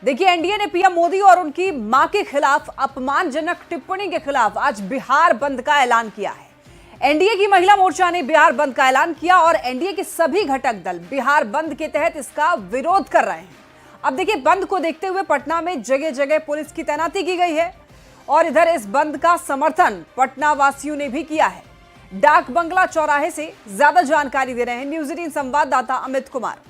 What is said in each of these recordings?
देखिए, एनडीए ने पीएम मोदी और उनकी मां के खिलाफ अपमानजनक टिप्पणी के खिलाफ आज बिहार बंद का ऐलान किया है। एनडीए की महिला मोर्चा ने बिहार बंद का ऐलान किया और एनडीए के सभी घटक दल बिहार बंद के तहत इसका विरोध कर रहे हैं। अब देखिए, बंद को देखते हुए पटना में जगह जगह पुलिस की तैनाती की गई है और इधर इस बंद का समर्थन पटना वासियों ने भी किया है। डाक बंगला चौराहे से ज्यादा जानकारी दे रहे हैं न्यूज 18 संवाददाता अमित कुमार।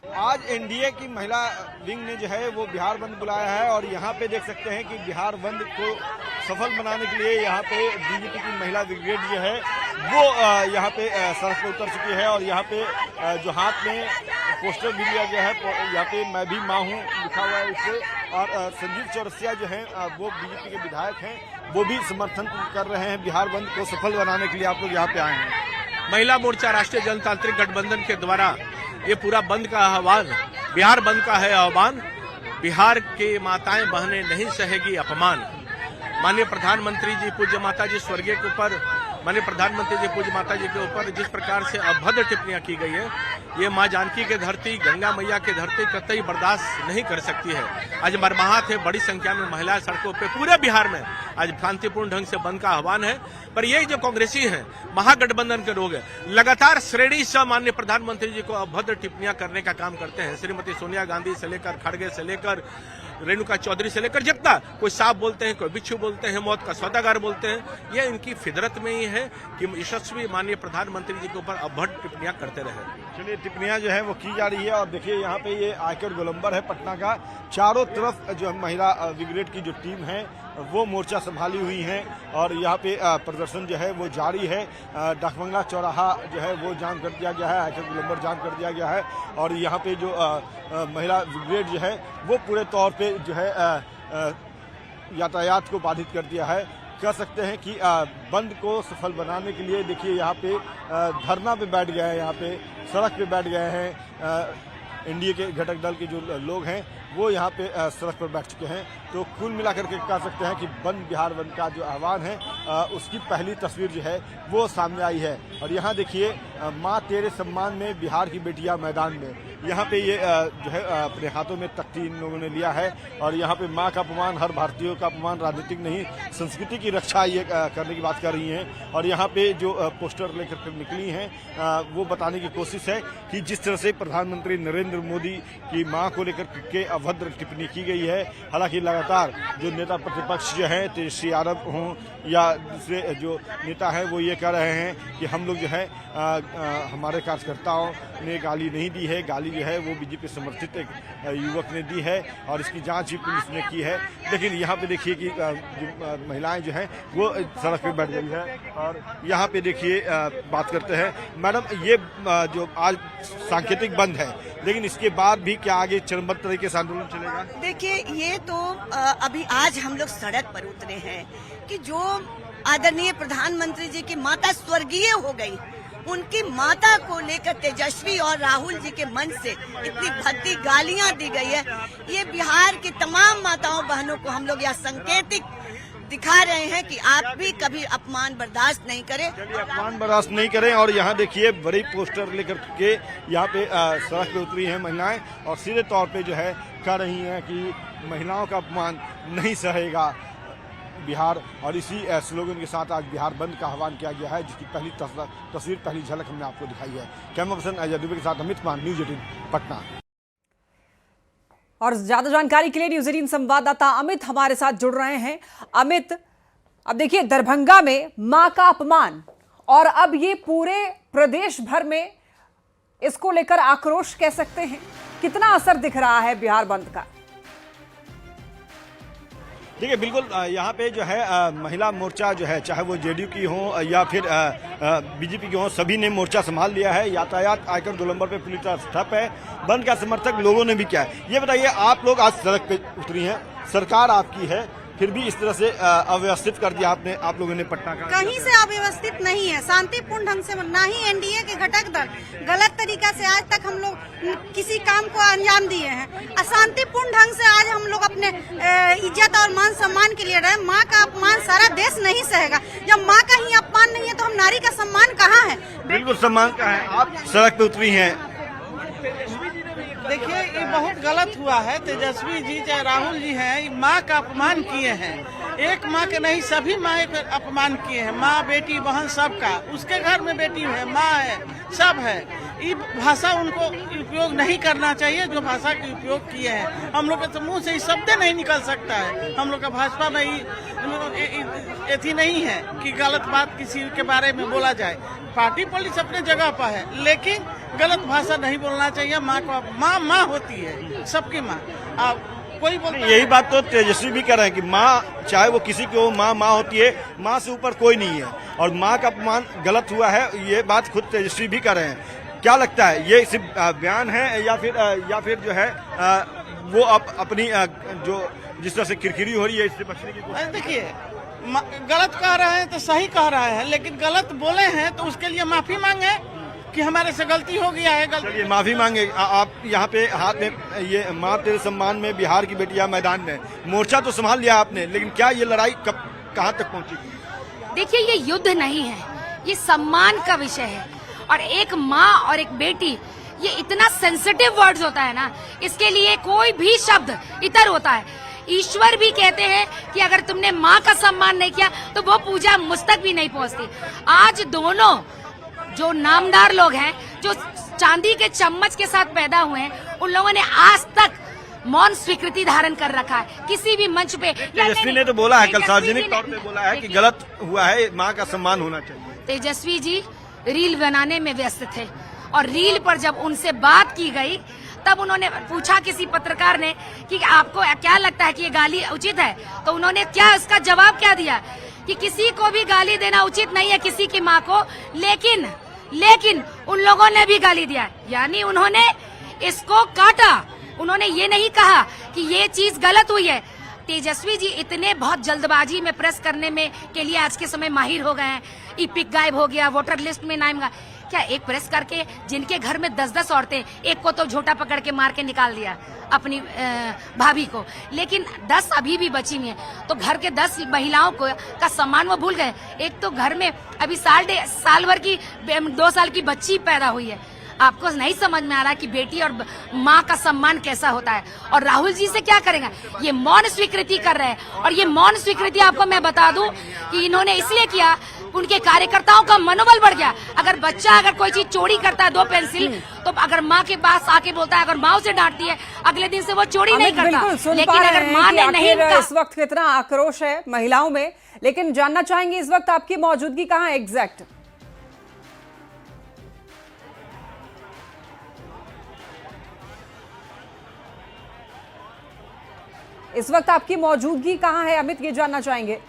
आज एनडीए की महिला विंग ने जो है वो बिहार बंद बुलाया है और यहाँ पे देख सकते हैं कि बिहार बंद को सफल बनाने के लिए यहाँ पे बीजेपी की महिला ब्रिगेड जो है वो यहाँ पे सड़क पर उतर चुकी है और यहाँ पे जो हाथ में पोस्टर भी दिया गया है, यहाँ पे मैं भी मां हूँ लिखा हुआ है इससे। और संजीव चौरसिया जो है वो बीजेपी के विधायक हैं, वो भी समर्थन कर रहे हैं बिहार बंद को सफल बनाने के लिए। आप लोग यहाँ पे आए हैं। महिला मोर्चा राष्ट्रीय जनतांत्रिक गठबंधन के द्वारा ये पूरा बंद का आह्वान, बिहार बंद का है आह्वान। बिहार के माताएं बहनें नहीं सहेगी अपमान। माननीय प्रधानमंत्री जी पूज्य माता जी स्वर्गीय के ऊपर, माननीय प्रधानमंत्री जी पूज्य माता जी के ऊपर जिस प्रकार से अभद्र टिप्पणियां की गई है, ये मां जानकी के धरती, गंगा मैया के धरती कतई बर्दाश्त नहीं कर सकती है। आज मरमाहत है, बड़ी संख्या में महिलाएं सड़कों पे पूरे बिहार में आज शांतिपूर्ण ढंग से बंद का आह्वान है। पर ये जो कांग्रेसी हैं, महागठबंधन के लोग हैं, लगातार श्रेणी से माननीय प्रधानमंत्री जी को अभद्र टिप्पणियां करने का काम करते हैं। श्रीमती सोनिया गांधी से लेकर, खड़गे से लेकर, रेणुका चौधरी से लेकर, जितना कोई सांप बोलते हैं, कोई बिच्छू बोलते हैं, मौत का सौदागर बोलते हैं, ये इनकी फितरत में ही है कि यशस्वी माननीय प्रधानमंत्री जी के ऊपर अभद्र टिप्पणियां करते रहे। चलिए, टिप्पणियां जो है वो की जा रही है और देखिए यहाँ पे ये आयकर गोलंबर है पटना का। चारों तरफ जो महिला ब्रिगेड की जो टीम है वो मोर्चा संभाली हुई है और यहाँ पे प्रदर्शन जो है वो जारी है। डाकबंगला चौराहा जो है वो जाम कर दिया गया है, आयकर गोलंबर जाम कर दिया गया है और यहाँ पे जो महिला ब्रिगेड जो है वो पूरे तौर पे जो है यातायात को बाधित कर दिया है। कह सकते हैं कि बंद को सफल बनाने के लिए देखिए यहाँ पे धरना पे बैठ गए हैं, यहाँ पे सड़क पे बैठ गए हैं। एनडीए के घटक दल के जो लोग हैं वो यहाँ पे सड़क पर बैठ चुके हैं। तो कुल मिलाकर के कह सकते हैं कि बंद बिहार बंद का जो आह्वान है उसकी पहली तस्वीर जो है वो सामने आई है। और यहाँ देखिए, माँ तेरे सम्मान में बिहार की बेटियां मैदान में, यहाँ पे ये जो है अपने हाथों में तख्ती इन लोगों ने लिया है और यहाँ पे माँ का अपमान, हर भारतीयों का अपमान, राजनीतिक नहीं संस्कृति की रक्षा ये करने की बात कर रही हैं। और यहाँ पे जो पोस्टर लेकर निकली हैं वो बताने की कोशिश है कि जिस तरह से प्रधानमंत्री नरेंद्र मोदी की माँ को लेकर के अभद्र टिप्पणी की गई है। हालांकि लगातार जो नेता प्रतिपक्ष जो है, तेजस्वी यादव हों या दूसरे जो नेता हैं, वो ये कह रहे हैं कि हम लोग जो है हमारे कार्यकर्ताओं ने गाली नहीं दी है, गाली जो है वो बीजेपी समर्थित एक युवक ने दी है और इसकी जांच भी पुलिस ने की है। लेकिन यहाँ पे देखिए कि जो महिलाएं जो हैं वो सड़क पे बैठ गई है और यहाँ पे देखिए बात करते हैं। मैडम, ये जो आज सांकेतिक बंद है, लेकिन इसके बाद भी क्या आगे चरणबद्ध तरीके से आंदोलन चलेगा? देखिए, ये तो अभी आज हम लोग सड़क पर उतरे हैं कि जो आदरणीय प्रधानमंत्री जी की माता स्वर्गीय हो गई, उनकी माता को लेकर तेजस्वी और राहुल जी के मन से इतनी भद्दी गालियां दी गई है। ये बिहार की तमाम माताओं बहनों को हम लोग यह संकेतिक दिखा रहे हैं कि आप भी कभी अपमान बर्दाश्त नहीं करें। अपमान बर्दाश्त नहीं करें। और यहाँ देखिए, बड़ी पोस्टर लेकर के यहाँ पे सड़क पे उतरी हैं महिलाएं और सीधे तौर पे जो है कह रही हैं कि महिलाओं का अपमान नहीं सहेगा बिहार। और इसी स्लोगन के साथ आज बिहार बंद का आह्वान किया गया है, जिसकी पहली तस्वीर, पहली झलक हमने आपको दिखाई है। कैमरा पर्सन अजय दुबे के साथ अमित कुमार, न्यूज 18 पटना। और ज्यादा जानकारी के लिए न्यूज 18 संवाददाता अमित हमारे साथ जुड़ रहे हैं। अमित, अब देखिए, दरभंगा में मां का अपमान और अब ये पूरे प्रदेश भर में इसको लेकर आक्रोश कह सकते हैं, कितना असर दिख रहा है बिहार बंद का? देखिए, बिल्कुल यहाँ पे जो है महिला मोर्चा जो है, चाहे वो जेडीयू की हो या फिर बीजेपी की हो, सभी ने मोर्चा संभाल लिया है। यातायात आयकर गोलंबर पे पूरी तरह ठप है। बंद का समर्थक लोगों ने भी किया है। ये बताइए, आप लोग आज सड़क पे उतरी हैं, सरकार आपकी है, फिर भी इस तरह से अव्यवस्थित कर दिया आपने, आप लोगों ने पटना का। कहीं से अव्यवस्थित नहीं है, शांतिपूर्ण ढंग से, ना ही एनडीए के घटक दल गलत तरीका से आज तक हम लोग किसी काम को अंजाम दिए हैं। अशांतिपूर्ण ढंग से आज हम लोग अपने इज्जत और मान सम्मान के लिए रहे। माँ का अपमान सारा देश नहीं सहेगा। जब माँ का ही अपमान नहीं है तो हम नारी का सम्मान कहाँ है? बिल्कुल सम्मान का है, आप सड़क पे उतरी हैं। देखिए ये बहुत गलत हुआ है। तेजस्वी जी चाहे राहुल जी हैं, ये माँ का अपमान किए हैं। एक माँ के नहीं सभी माँ का अपमान किए हैं। माँ बेटी बहन सबका, उसके घर में बेटी है, माँ है, सब है। ये भाषा उनको उपयोग नहीं करना चाहिए जो भाषा का उपयोग किए हैं। हम लोग के मुंह से ये शब्द नहीं निकल सकता है। हम लोग का भाजपा में ये नहीं है कि गलत बात किसी के बारे में बोला जाए। पार्टी पुलिस अपने जगह पर है, लेकिन गलत भाषा नहीं बोलना चाहिए। माँ को माँ होती है, सबकी माँ। आप कोई बोलता यही बात तो तेजस्वी भी कर रहे हैं कि माँ चाहे वो किसी की हो, माँ होती है, माँ से ऊपर कोई नहीं है। और माँ का अपमान गलत हुआ है, ये बात खुद तेजस्वी भी कर रहे हैं। क्या लगता है, ये सिर्फ बयान है या फिर जो है वो अपनी जो जिस तरह से किरकिरी हो रही है इससे बचने की कोशिश? देखिए, गलत कह रहे हैं तो सही कह रहे हैं, लेकिन गलत बोले हैं तो उसके लिए माफी मांगे कि हमारे से गलती हो गया है। चलिए माफी मांगे। आप यहाँ पे हाथ में ये माँ तेरे सम्मान में बिहार की बेटियां मैदान में, मोर्चा तो संभाल लिया आपने, लेकिन क्या ये लड़ाई कब कहाँ तक पहुँची? देखिए ये युद्ध नहीं है, ये सम्मान का विषय है। और एक माँ और एक बेटी, ये इतना सेंसिटिव वर्ड्स होता है ना, इसके लिए कोई भी शब्द इतर होता है। ईश्वर भी कहते हैं कि अगर तुमने माँ का सम्मान नहीं किया तो वो पूजा मुझ तक भी नहीं पहुँचती। आज दोनों जो नामदार लोग हैं, जो चांदी के चम्मच के साथ पैदा हुए हैं, उन लोगों ने आज तक मौन स्वीकृति धारण कर रखा है किसी भी मंच पे। तेजस्वी ने तो बोला है, कल सार्वजनिक तौर पे बोला है कि गलत हुआ है, माँ का सम्मान होना चाहिए। तेजस्वी जी रील बनाने में व्यस्त थे और रील पर जब उनसे बात की गई तब उन्होंने पूछा किसी पत्रकार ने कि आपको क्या लगता है कि ये गाली उचित है, तो उन्होंने क्या इसका जवाब क्या दिया कि किसी को भी गाली देना उचित नहीं है, किसी की माँ को, लेकिन उन लोगों ने भी गाली दिया। यानी उन्होंने इसको काटा, उन्होंने ये नहीं कहा कि ये चीज गलत हुई है। तेजस्वी जी इतने बहुत जल्दबाजी में प्रेस करने में के लिए आज के समय माहिर हो गए हैं। ईपिक गायब हो गया, वोटर लिस्ट में नाम गया। क्या एक प्रेस करके जिनके घर में 10-10 औरतें, एक को तो झोटा पकड़ के मार के निकाल दिया अपनी भाभी को, लेकिन 10 अभी भी बची हुई हैं, तो घर के 10 महिलाओं को का सम्मान वो भूल गए। एक तो घर में अभी साल भर की 2 साल की बच्ची पैदा हुई है। आपको नहीं समझ में आ रहा कि बेटी और माँ का सम्मान कैसा होता है। और राहुल जी से क्या करेंगे, ये मौन स्वीकृति कर रहे हैं। और ये मौन स्वीकृति आपको मैं बता दूं कि इन्होंने इसलिए किया, उनके कार्यकर्ताओं का मनोबल बढ़ गया। अगर बच्चा अगर कोई चीज चोरी करता है 2 पेंसिल, तो अगर माँ के पास आके बोलता है, अगर माँ उसे डांटती है, अगले दिन से वो चोरी नहीं करता। लेकिन अगर माँ ने नहीं, इस वक्त कितना आक्रोश है महिलाओं में, लेकिन जानना चाहेंगे इस वक्त आपकी मौजूदगी कहाँ है एग्जैक्ट? इस वक्त आपकी मौजूदगी कहां है अमित, ये जानना चाहेंगे।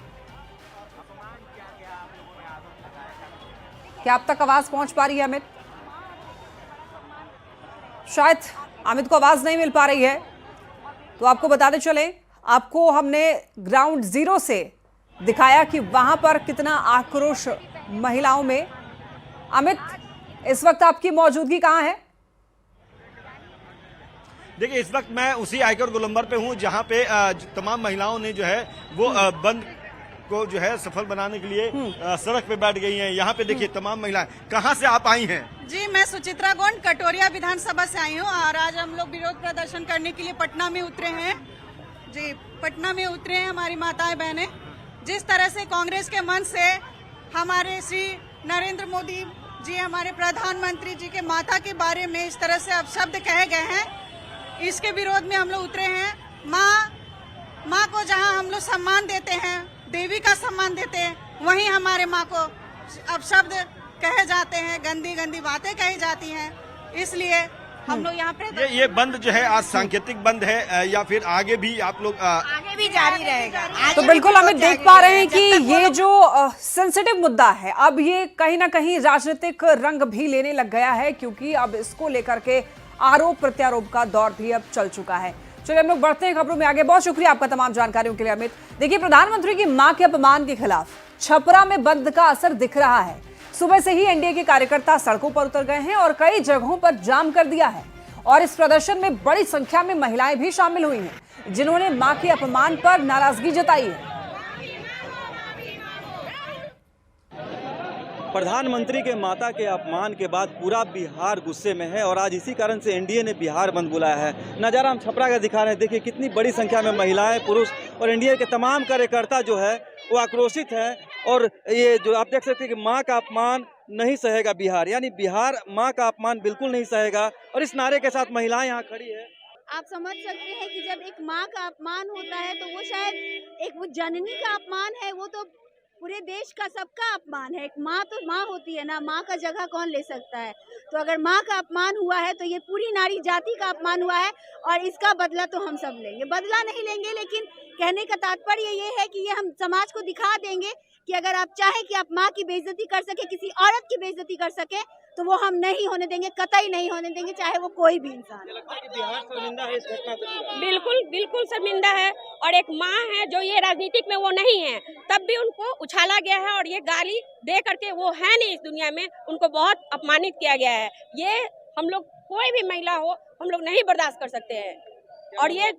क्या आप तक आवाज पहुंच पा रही है अमित? शायद अमित को आवाज नहीं मिल पा रही है, तो आपको बताते चले, आपको हमने ग्राउंड जीरो से दिखाया कि वहां पर कितना आक्रोश महिलाओं में। अमित, इस वक्त आपकी मौजूदगी कहां है? देखिए इस वक्त मैं उसी आयकर गोलंबर पे हूँ जहाँ पे तमाम महिलाओं ने जो है वो बंद को जो है सफल बनाने के लिए सड़क पे बैठ गई हैं। यहाँ पे देखिए तमाम महिलाएं। कहाँ से आप आई हैं? जी, मैं सुचित्रा गोंड कटोरिया विधानसभा से आई हूँ और आज हम लोग विरोध प्रदर्शन करने के लिए पटना में उतरे हैं। जी, पटना में उतरे हैं हमारी माताएं बहनें। जिस तरह से कांग्रेस के मन से हमारे श्री नरेंद्र मोदी जी, हमारे प्रधानमंत्री जी के माता के बारे में इस तरह से अपशब्द कहे गए हैं, इसके विरोध में हम लोग उतरे हैं। माँ को जहां हम लोग सम्मान देते हैं, देवी का सम्मान देते हैं, वहीं हमारे माँ को अपशब्द कहे जाते हैं, गंदी गंदी बातें कही जाती हैं। इसलिए हम लोग यहाँ पे ये बंद जो है आज सांकेतिक बंद है या फिर आगे भी आप लोग आगे भी जारी रहेगा। तो बिल्कुल हमें देख पा रहे हैं कि ये जो सेंसिटिव मुद्दा है, अब ये कहीं ना कहीं राजनीतिक रंग भी लेने लग गया है, क्योंकि अब इसको लेकर के आरोप प्रत्यारोप का दौर भी अब चल चुका है। चलिए हम लोग बढ़ते हैं खबरों में आगे। बहुत शुक्रिया आपका तमाम जानकारियों के लिए अमित। देखिए, प्रधानमंत्री की मां के अपमान के खिलाफ छपरा में बंद का असर दिख रहा है। सुबह से ही एनडीए के कार्यकर्ता सड़कों पर उतर गए हैं और कई जगहों पर जाम कर दिया है। और इस प्रदर्शन में बड़ी संख्या में महिलाएं भी शामिल हुई हैं, जिन्होंने मां के अपमान पर नाराजगी जताई है। प्रधानमंत्री के माता के अपमान के बाद पूरा बिहार गुस्से में है और आज इसी कारण से एनडीए ने बिहार बंद बुलाया है। नज़ारा हम छपरा का दिखा रहे हैं, देखिए कितनी बड़ी संख्या में महिलाएं, पुरुष और एनडीए के तमाम कार्यकर्ता जो है वो आक्रोशित है। और ये जो आप देख सकते हैं कि माँ का अपमान नहीं सहेगा बिहार, यानी बिहार माँ का अपमान बिल्कुल नहीं सहेगा। और इस नारे के साथ महिलाएं यहाँ खड़ी है। आप समझ सकते हैं कि जब एक माँ का अपमान होता है तो वो शायद एक वो जननी का अपमान है, वो तो पूरे देश का सबका अपमान है। एक माँ तो माँ होती है ना, माँ का जगह कौन ले सकता है। तो अगर माँ का अपमान हुआ है तो ये पूरी नारी जाति का अपमान हुआ है और इसका बदला तो हम सब लेंगे। बदला नहीं लेंगे, लेकिन कहने का तात्पर्य ये है कि ये हम समाज को दिखा देंगे कि अगर आप चाहें कि आप माँ की बेइज्जती कर सके, किसी औरत की बेइज्जती कर सके, तो वो हम नहीं होने देंगे, कतई नहीं होने देंगे, चाहे वो कोई भी इंसान। बिहार शर्मिंदा है इस घटना से। बिल्कुल बिल्कुल शर्मिंदा है। और एक माँ है जो ये राजनीतिक में वो नहीं है, तब भी उनको उछाला गया है और ये गाली दे करके वो है नहीं इस दुनिया में, उनको बहुत अपमानित किया गया है। ये हम लोग कोई भी महिला हो हम लोग नहीं बर्दाश्त कर सकते हैं। और ये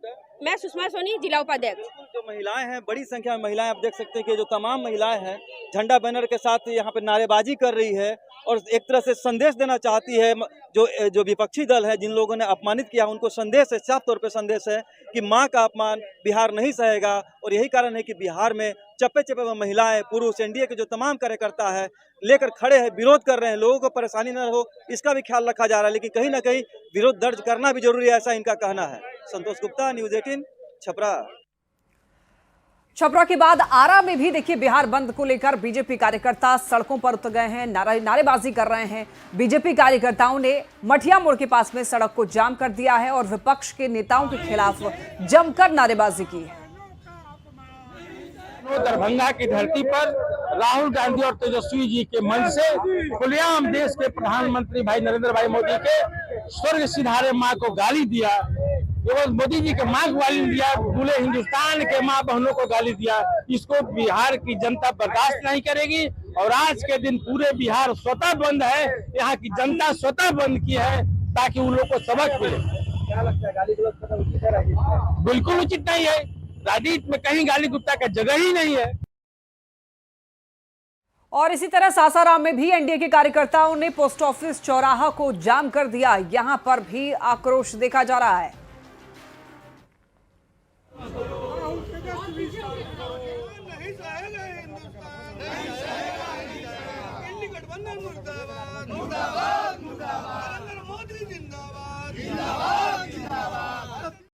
मैं सुषमा सोनी, जिला उपाध्यक्ष। जो महिलाएं हैं, बड़ी संख्या में महिलाएं, आप देख सकते हैं कि जो तमाम महिलाएं हैं झंडा बैनर के साथ यहाँ पे नारेबाजी कर रही है और एक तरह से संदेश देना चाहती है। जो विपक्षी दल है, जिन लोगों ने अपमानित किया, उनको संदेश है, साफ तौर पे संदेश है कि माँ का अपमान बिहार नहीं सहेगा। और यही कारण है कि बिहार में चप्पे चप्पे में महिलाएं, पुरुष, एनडीए के जो तमाम कार्यकर्ता है लेकर खड़े हैं, विरोध कर रहे हैं। लोगों को परेशानी न हो इसका भी ख्याल रखा जा रहा है, लेकिन कहीं ना कहीं विरोध दर्ज करना भी जरूरी है, ऐसा इनका कहना है। संतोष गुप्ता, न्यूज़ 18, छपरा। छपरा के बाद आरा में भी देखिए बिहार बंद को लेकर बीजेपी कार्यकर्ता सड़कों पर उतर गए हैं, नारेबाजी कर रहे हैं। बीजेपी कार्यकर्ताओं ने मठिया मोड़ के पास में सड़क को जाम कर दिया है और विपक्ष के नेताओं के खिलाफ जमकर नारेबाजी की है। दरभंगा की धरती पर राहुल गांधी और तेजस्वी जी के मंच से खुलेआम देश के प्रधानमंत्री भाई नरेंद्र भाई मोदी के स्वर्ग सिधारे माँ को गाली दिया, केवल मोदी जी के माँ को गाली दिया, पूरे हिंदुस्तान के माँ बहनों को गाली दिया। इसको बिहार की जनता बर्दाश्त नहीं करेगी और आज के दिन पूरे बिहार स्वतः बंद है। यहाँ की जनता स्वतः बंद की है ताकि उन लोगों को सबक मिले। क्या लगता है, गाली गलौज बिल्कुल उचित नहीं है। राजनीति में कहीं गाली गुप्ता का जगह ही नहीं है। और इसी तरह सासाराम में भी एनडीए के कार्यकर्ताओं ने पोस्ट ऑफिस चौराहा को जाम कर दिया। यहां पर भी आक्रोश देखा जा रहा है। नहीं